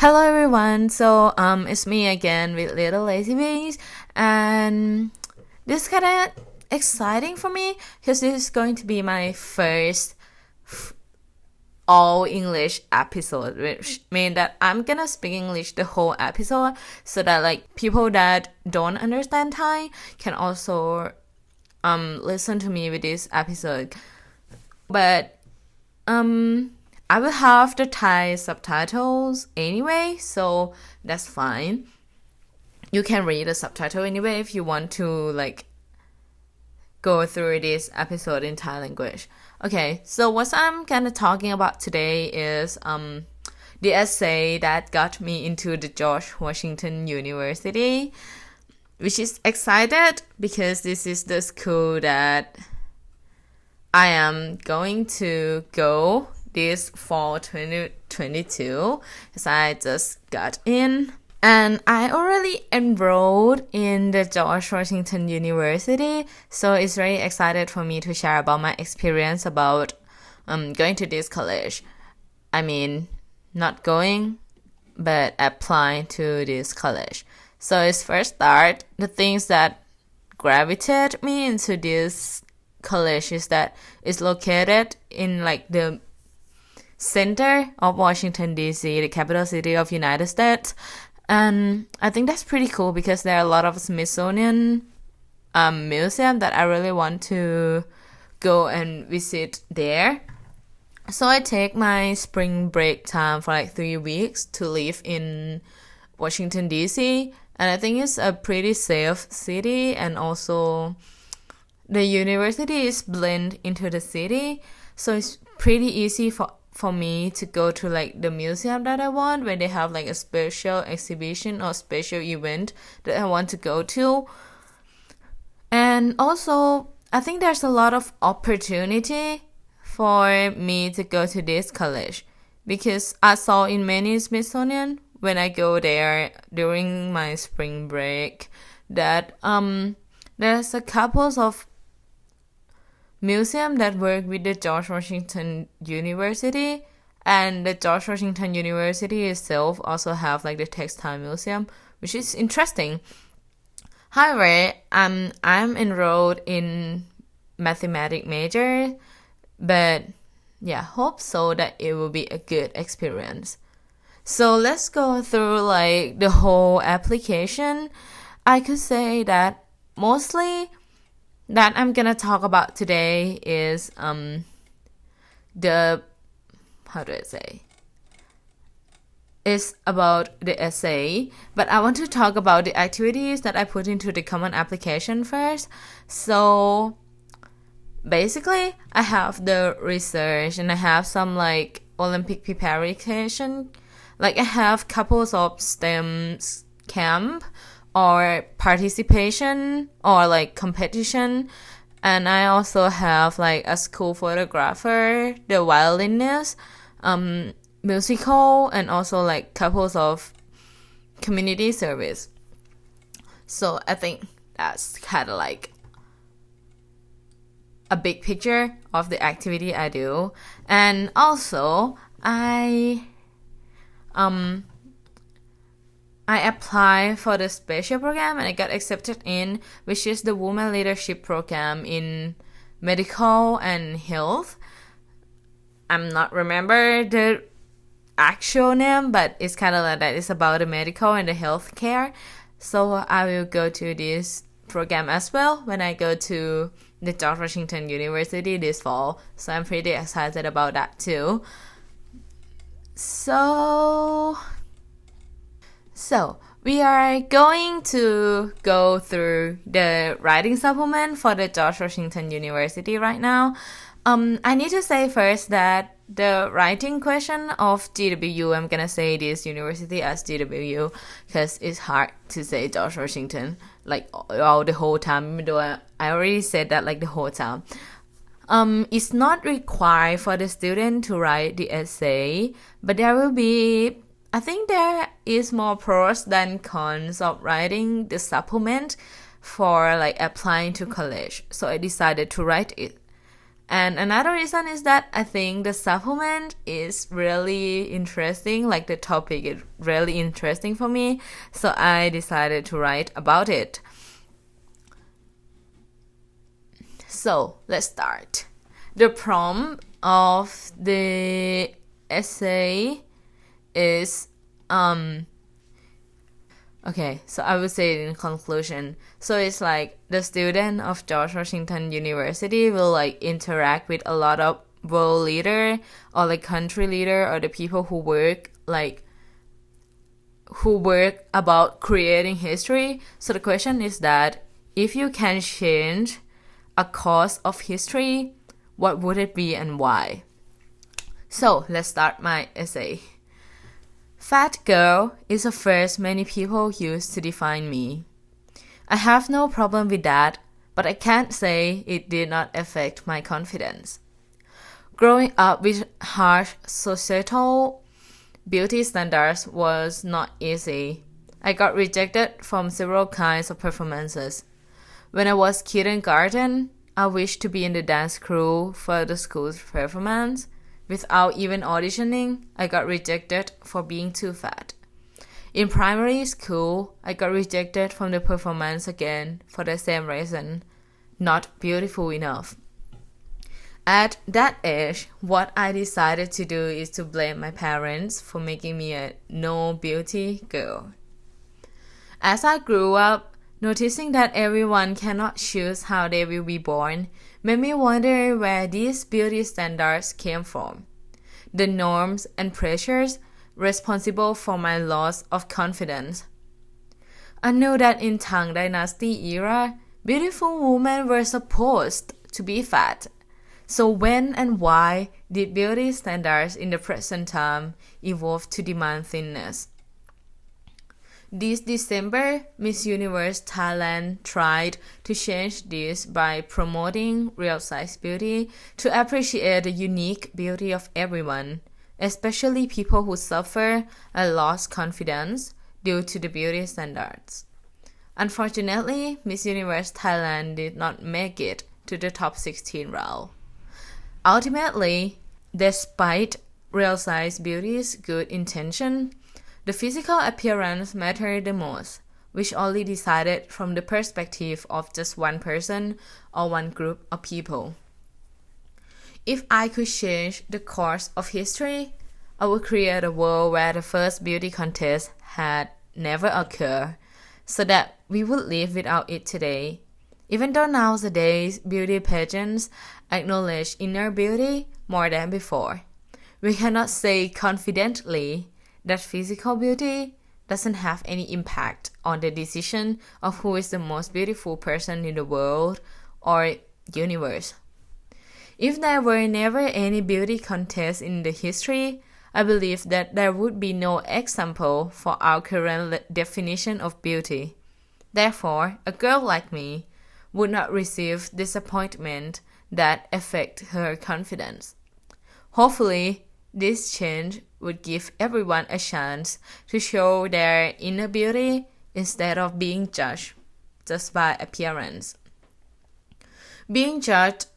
Hello everyone. It's me again with Little Lazy Beans, and this kind of exciting for me because this is going to be my first all English episode, which means that I'm gonna speak English the whole episode, so that like people that don't understand Thai can also listen to me with this episode. But I will have the Thai subtitles anyway, so that's fine. You can read the subtitle anyway if you want to like go through this episode in Thai language. Okay, so what I'm kind of talking about today is the essay that got me into the George Washington University, which is excited because this is the school that I am going to go this fall 2022 because I just got in. And I already enrolled in the George Washington University, so it's very excited for me to share about my experience about going to this college. I mean, not going, but applying to this college. So it's first start, the things that gravitated me into this college is that it's located in like the center of Washington DC, the capital city of United States. And I think that's pretty cool because there are a lot of Smithsonian museum that I really want to go and visit there. So I take my spring break time for like 3 weeks to live in Washington DC, and I think it's a pretty safe city, and also the university is blend into the city, so it's pretty easy for me to go to like the museum that I want when they have like a special exhibition or special event that I want to go to. And also I think there's a lot of opportunity for me to go to this college because I saw in many Smithsonian when I go there during my spring break that there's a couple of museum that work with the George Washington University, and the George Washington University itself also have like the textile museum, which is interesting. However, I'm enrolled in mathematics major, but yeah, hope so that it will be a good experience. So let's go through like the whole application. I could say that mostly that I'm gonna talk about today is the how do I say it's about the essay, but I want to talk about the activities that I put into the common application first. So basically I have the research and I have some like Olympic preparation, like I have couples of STEM camp or participation or like competition, and I also have like a school photographer, the violinist, musical, and also like couples of community service. So I think that's kind of like a big picture of the activity I do. And also I applied for the special program and I got accepted in, which is the Women Leadership Program in Medical and Health. I'm not remember the actual name, but it's kind of like that. It's about the medical and the healthcare. So I will go to this program as well when I go to the George Washington University this fall. So I'm pretty excited about that too. So we are going to go through the writing supplement for the George Washington University right now. I need to say first that the writing question of GW, I'm gonna say this university as GW because it's hard to say George Washington like all the whole time, even though I already said that like the whole time. It's not required for the student to write the essay, but there will be, I think there is more pros than cons of writing the supplement for like applying to college. So I decided to write it. And another reason is that I think the supplement is really interesting, like the topic is really interesting for me, so I decided to write about it. So let's start. The prompt of the essay is okay, so I would say it in conclusion. So it's like the student of George Washington University will like interact with a lot of world leader or like country leader or the people who work about creating history. So the question is that if you can change a course of history, what would it be and why? So let's start my essay. Fat girl is a phrase many people use to define me. I have no problem with that, but I can't say it did not affect my confidence. Growing up with harsh societal beauty standards was not easy. I got rejected from several kinds of performances. When I was kindergarten, I wished to be in the dance crew for the school's performance. Without even auditioning, I got rejected for being too fat. In primary school, I got rejected from the performance again for the same reason, not beautiful enough. At that age, what I decided to do is to blame my parents for making me a no-beauty girl. As I grew up, noticing that everyone cannot choose how they will be born made me wonder where these beauty standards came from. The norms and pressures responsible for my loss of confidence. I knew that in Tang Dynasty era, beautiful women were supposed to be fat. So when and why did beauty standards in the present time evolve to demand thinness? This December, Miss Universe Thailand tried to change this by promoting real-size beauty to appreciate the unique beauty of everyone, especially people who suffer and lost confidence due to the beauty standards. Unfortunately, Miss Universe Thailand did not make it to the top 16 round. Ultimately, despite real-size beauty's good intention, the physical appearance mattered the most, which only decided from the perspective of just one person or one group of people. If I could change the course of history, I would create a world where the first beauty contest had never occurred, so that we would live without it today. Even though nowadays beauty pageants acknowledge inner beauty more than before, we cannot say confidently that physical beauty doesn't have any impact on the decision of who is the most beautiful person in the world or universe. If there were never any beauty contest in the history, I believe that there would be no example for our current definition of beauty. Therefore, a girl like me would not receive disappointment that affect her confidence. Hopefully, this change would give everyone a chance to show their inner beauty instead of being judged just by appearance. Being judged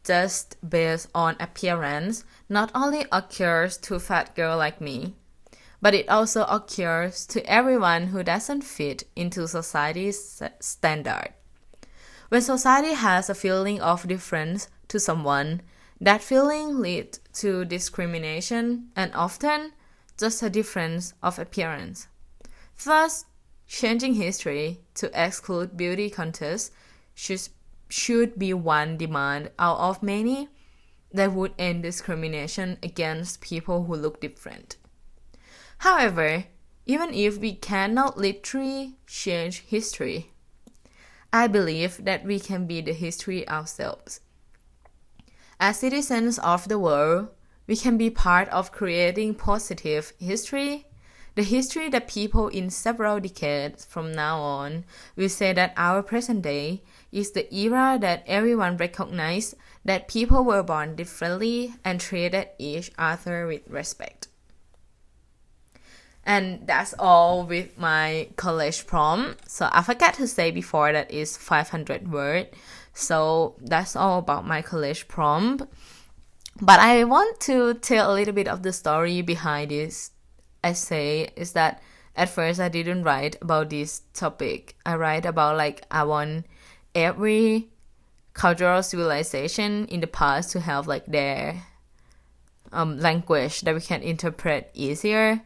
just based on appearance not only occurs to a fat girl like me, but it also occurs to everyone who doesn't fit into society's standard. When society has a feeling of difference to someone, that feeling leads to discrimination and often just a difference of appearance. Thus, changing history to exclude beauty contests should be one demand out of many that would end discrimination against people who look different. However, even if we cannot literally change history, I believe that we can be the history ourselves. As citizens of the world, we can be part of creating positive history, the history that people in several decades from now on will say that our present day is the era that everyone recognizes that people were born differently and treated each other with respect. And that's all with my college prompt. So I forgot to say before that it's 500 words. So that's all about my college prom. But I want to tell a little bit of the story behind this essay. Is that at first I didn't write about this topic. I write about like I want every cultural civilization in the past to have like their language that we can interpret easier,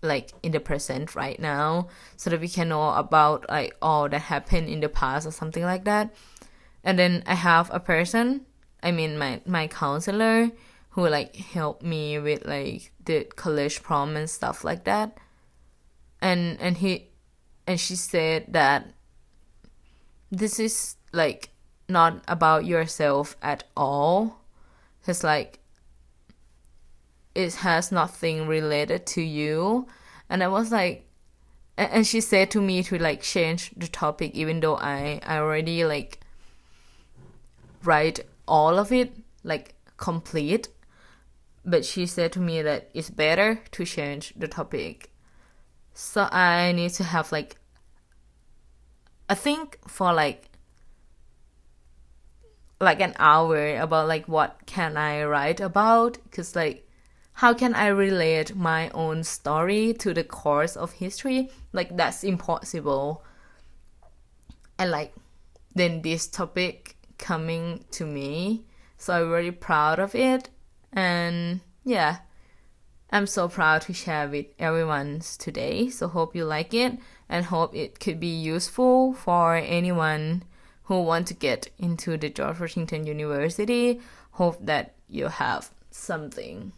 like in the present right now, so that we can know about like all that happened in the past or something like that. And then I have a person, I mean my counselor, who like helped me with like the college prom and stuff like that. And she said that this is like not about yourself at all, because like it has nothing related to you. And I was like, and she said to me to like change the topic, even though I already like write all of it like complete. But she said to me that it's better to change the topic. So I need to have like, I think for like an hour about like what can I write about, because like how can I relate my own story to the course of history? Like that's impossible. And like then this topic coming to me, so I'm very proud of it. And yeah, I'm so proud to share with everyone today. So hope you like it, and hope it could be useful for anyone who want to get into the George Washington University. Hope that you have something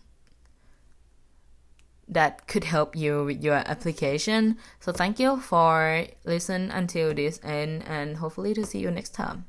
that could help you with your application. So thank you for listening until this end, and hopefully to see you next time.